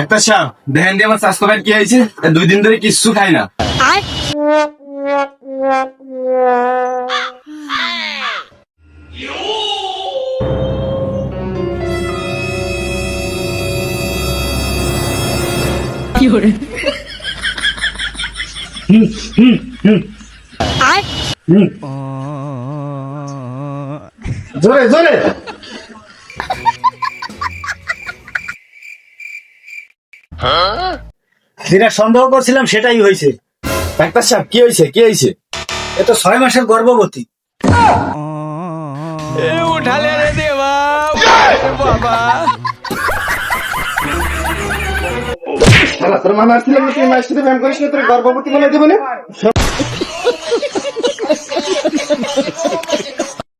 Doctor সাহেব দেখেন দিয়ে আমার স্বাস্থ্য কি হয়েছে, 2 দিন ধরে কিচ্ছু খাই না। জোরে জোরে। যেটা সন্দেহ করছিলাম সেটাই হয়েছে। ডাক্তার সাহেব কি হয়েছে, কি হয়েছে? এ তো 6 মাসের গর্ভবতী। উঠালে রে দেবা বাবা। তোর মামা আসছিলাম, তুই মায়ের সাথে ব্যায়াম করিস না, তোর গর্ভবতী বলে দেবো না।